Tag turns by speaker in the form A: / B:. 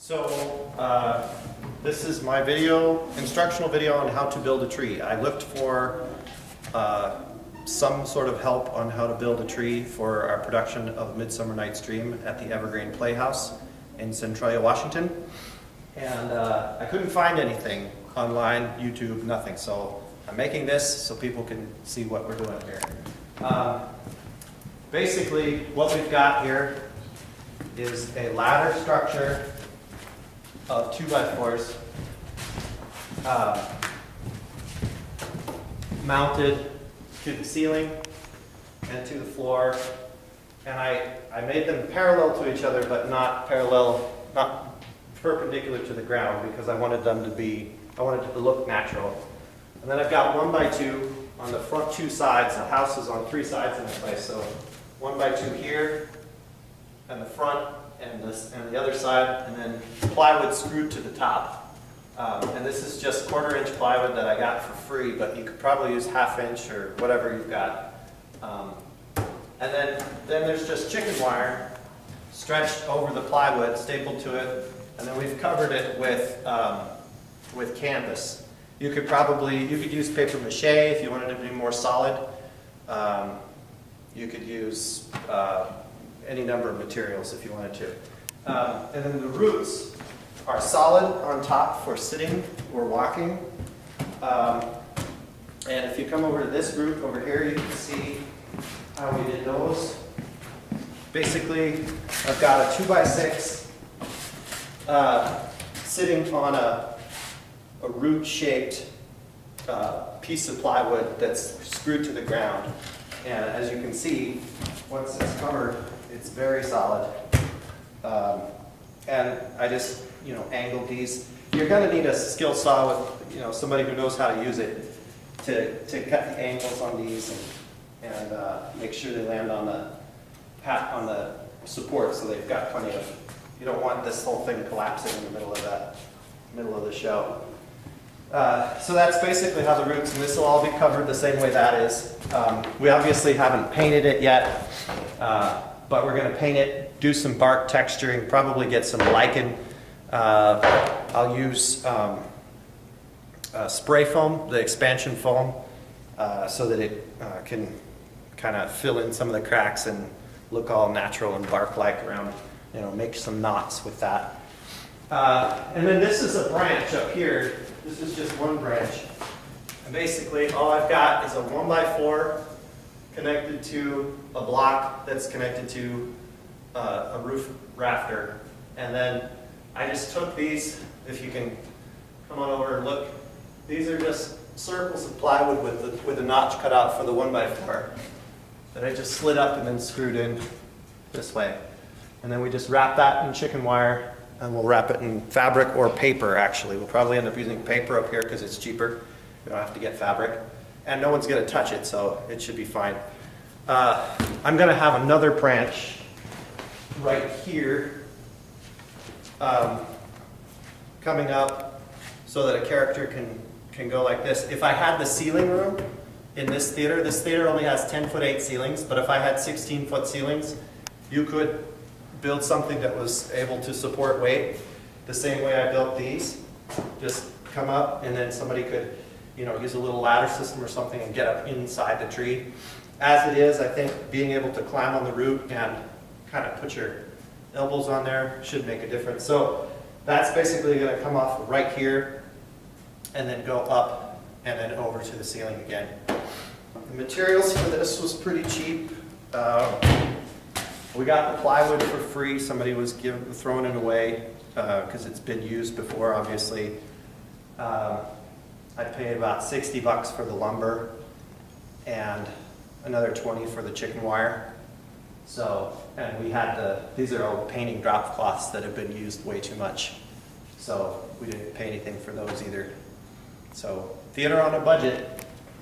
A: So this is my instructional video on how to build a tree. I looked for some sort of help on how to build a tree for our production of Midsummer Night's Dream at the Evergreen Playhouse in Centralia, Washington. And I couldn't find anything online, YouTube, nothing. So I'm making this so people can see what we're doing here. Basically, what we've got here is a ladder structure of 2x4s mounted to the ceiling and to the floor, and I made them parallel to each other, but not perpendicular to the ground, because I wanted it to look natural. And then I've got 1x2 on the front two sides. The house is on 3 sides in this place, so 1x2 here, and the front, and the other side, and then plywood screwed to the top. And this is just 1/4-inch plywood that I got for free, but you could probably use 1/2 inch or whatever you've got. And then there's just chicken wire stretched over the plywood, stapled to it, and then we've covered it with canvas. You could use paper mache if you wanted it to be more solid. You could use any number of materials if you wanted to. And then the roots are solid on top for sitting or walking. And if you come over to this root over here, you can see how we did those. Basically, I've got a 2x6 sitting on a root-shaped piece of plywood that's screwed to the ground. And as you can see, once it's covered, it's very solid. And I just, angled these. You're going to need a skill saw with, somebody who knows how to use it to cut the angles on these and make sure they land on the support, so they've got plenty of. You don't want this whole thing collapsing in the middle of the show. So that's basically how the roots, and this will all be covered the same way that is. We obviously haven't painted it yet, but we're going to paint it, do some bark texturing, probably get some lichen. I'll use spray foam, the expansion foam, so that it can kind of fill in some of the cracks and look all natural and bark-like around, make some knots with that. And then this is a branch up here. This is just one branch. And basically all I've got is a 1x4 connected to a block that's connected to a roof rafter. And then I just took these, if you can come on over and look, these are just circles of plywood with a notch cut out for the 1x4 that I just slid up and then screwed in this way. And then we just wrap that in chicken wire, and we'll wrap it in fabric or paper, actually. We'll probably end up using paper up here because it's cheaper. We don't have to get fabric. And no one's going to touch it, so it should be fine. I'm going to have another branch right here coming up so that a character can go like this. If I had the ceiling room in this theater only has 10'8" ceilings, but if I had 16-foot ceilings, you could build something that was able to support weight the same way I built these. Just come up, and then somebody could, use a little ladder system or something and get up inside the tree. As it is, I think being able to climb on the root and kind of put your elbows on there should make a difference. So that's basically going to come off right here and then go up and then over to the ceiling again. The materials for this was pretty cheap. We got the plywood for free. Somebody was throwing it away because it's been used before, obviously. I paid about $60 for the lumber and another $20 for the chicken wire. So, and we had these are old painting drop cloths that have been used way too much. So we didn't pay anything for those either. So theater on a budget.